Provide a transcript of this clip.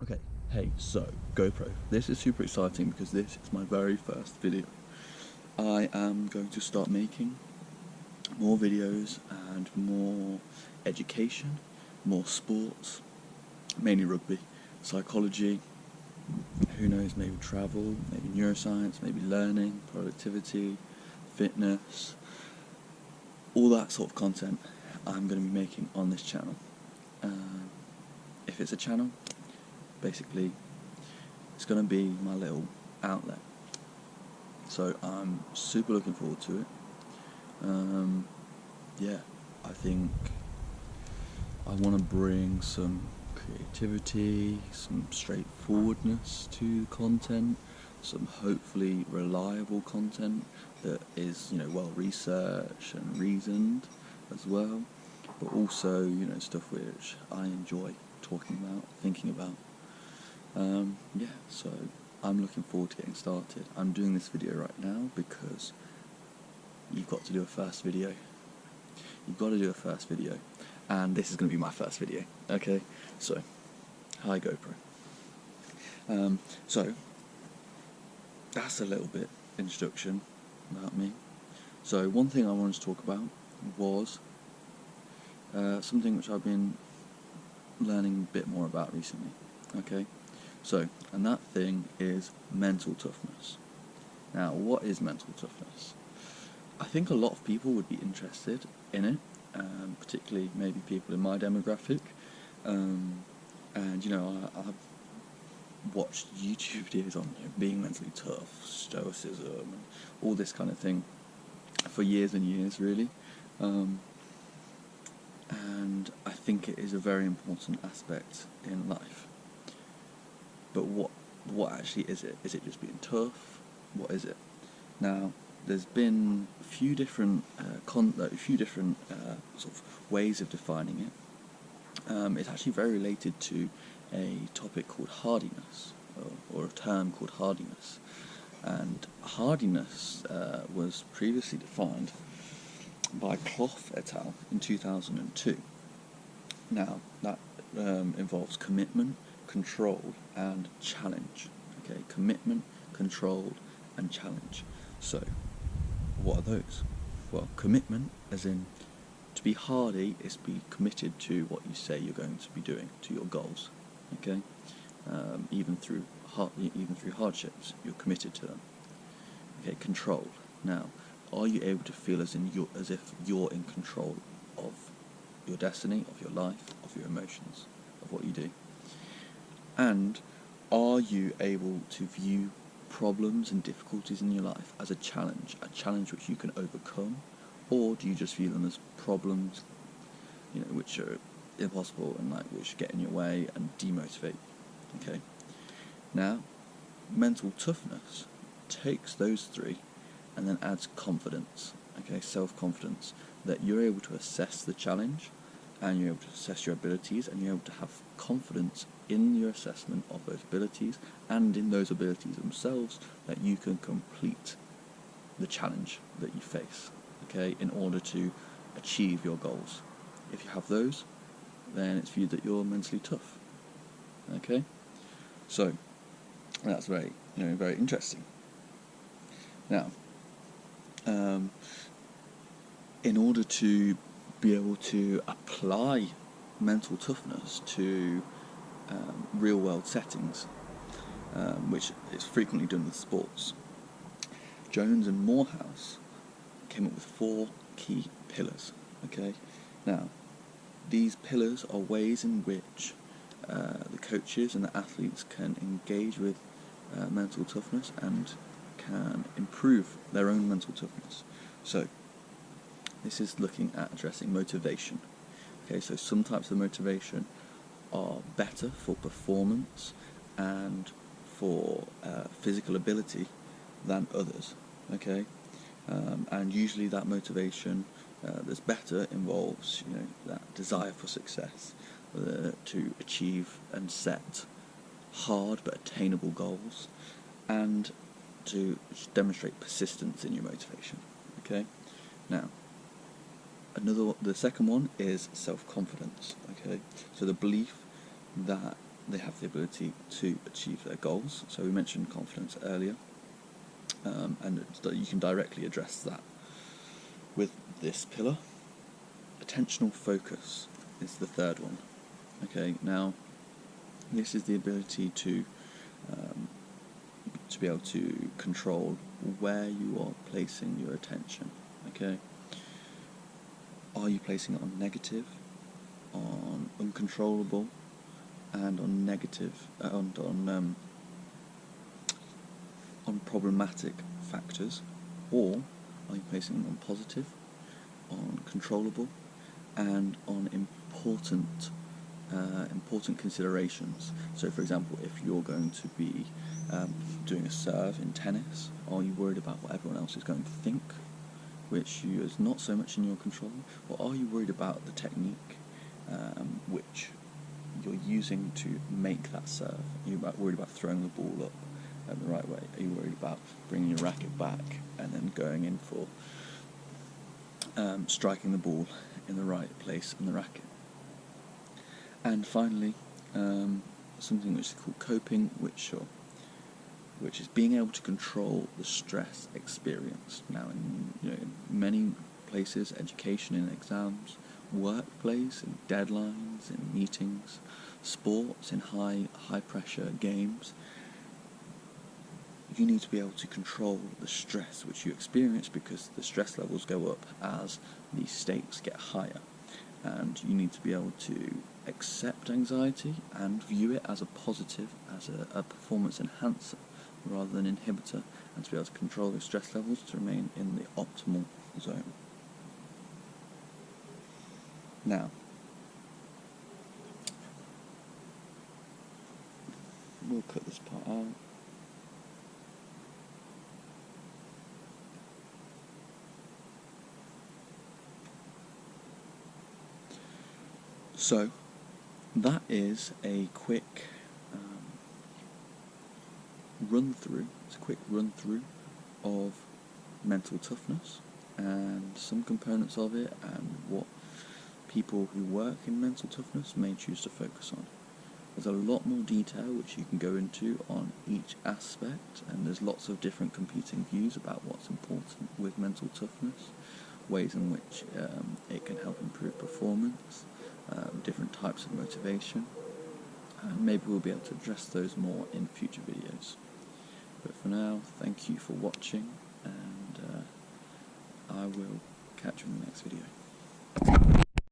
Okay, hey, so GoPro. This is super exciting because this is my very first video. I am going to start making more videos and more education, more sports, mainly rugby, psychology, who knows, maybe travel, maybe neuroscience, maybe learning, productivity, fitness, all that sort of content I'm going to be making on this channel. If it's a channel, basically it's going to be my little outlet, so I'm super looking forward to it. Yeah, I think I want to bring some creativity, some straightforwardness to the content, some hopefully reliable content that is, well researched and reasoned as well, but also, stuff which I enjoy talking about, thinking about. Yeah, so I'm looking forward to getting started. I'm doing this video right now because you've got to do a first video. You've got to do a first video, and this is going to be my first video. Okay, so hi GoPro. So that's a little bit introduction about me. So one thing I wanted to talk about was something which I've been learning a bit more about recently. Okay, so, and that thing is mental toughness. Now, what is mental toughness? I think a lot of people would be interested in it, particularly maybe people in my demographic. And I've watched YouTube videos on being mentally tough, stoicism, and all this kind of thing for years and years, really. And I think it is a very important aspect in life. But what actually is it? Is it just being tough? What is it? Now, there's been a few different sort of ways of defining it. It's actually very related to a topic called hardiness, or a term called hardiness. And hardiness was previously defined by Clough et al. In 2002. Now, that involves commitment, control, and challenge. Okay, commitment, control, and challenge. So, what are those? Well, commitment, as in to be hardy, is to be committed to what you say you're going to be doing, to your goals. Okay, even through hardships, you're committed to them. Okay, control. Now, are you able to feel as if you're in control of your destiny, of your life, of your emotions, of what you do? And are you able to view problems and difficulties in your life as a challenge which you can overcome, or do you just view them as problems, which are impossible and which get in your way and demotivate? Okay. Now, mental toughness takes those three and then adds confidence. Okay, self-confidence, that you're able to assess the challenge, and you're able to assess your abilities, and you're able to have confidence in your assessment of those abilities and in those abilities themselves, that you can complete the challenge that you face, okay, in order to achieve your goals. If you have those, then it's viewed that you're mentally tough. Okay, so that's very interesting. Now, in order to be able to apply mental toughness to real world settings, which is frequently done with sports, Jones and Morehouse came up with 4 key pillars. Okay, now these pillars are ways in which the coaches and the athletes can engage with mental toughness and can improve their own mental toughness. So this is looking at addressing motivation. Okay, so some types of motivation are better for performance and for physical ability than others. Okay, and usually that motivation that's better involves that desire for success, to achieve and set hard but attainable goals, and to demonstrate persistence in your motivation. Okay, now the second one is self-confidence. Okay, so the belief that they have the ability to achieve their goals. So we mentioned confidence earlier, and you can directly address that with this pillar. Attentional focus is the third one. Okay, now this is the ability to be able to control where you are placing your attention. Okay, are you placing it on negative, on uncontrollable, and on negative, on problematic factors, or are you placing them on positive, on controllable, and on important considerations? So, for example, if you're going to be doing a serve in tennis, are you worried about what everyone else is going to think, which is not so much in your control, or are you worried about the technique which you're using to make that serve? Are you worried about throwing the ball up the right way? Are you worried about bringing your racket back and then going in for striking the ball in the right place in the racket? And finally, something which is called coping, which is being able to control the stress experienced. Now, in many places, education in exams, workplace, in deadlines, in meetings, sports, in high pressure games, you need to be able to control the stress which you experience, because the stress levels go up as the stakes get higher, and you need to be able to accept anxiety and view it as a positive, as a performance enhancer rather than inhibitor, and to be able to control the stress levels to remain in the optimal zone. Now, we'll cut this part out. So, that is a quick run-through. It's a quick run-through of mental toughness and some components of it, and what people who work in mental toughness may choose to focus on. There's a lot more detail which you can go into on each aspect, and there's lots of different competing views about what's important with mental toughness, ways in which it can help improve performance, different types of motivation, and maybe we'll be able to address those more in future videos. But for now, thank you for watching, and I will catch you in the next video.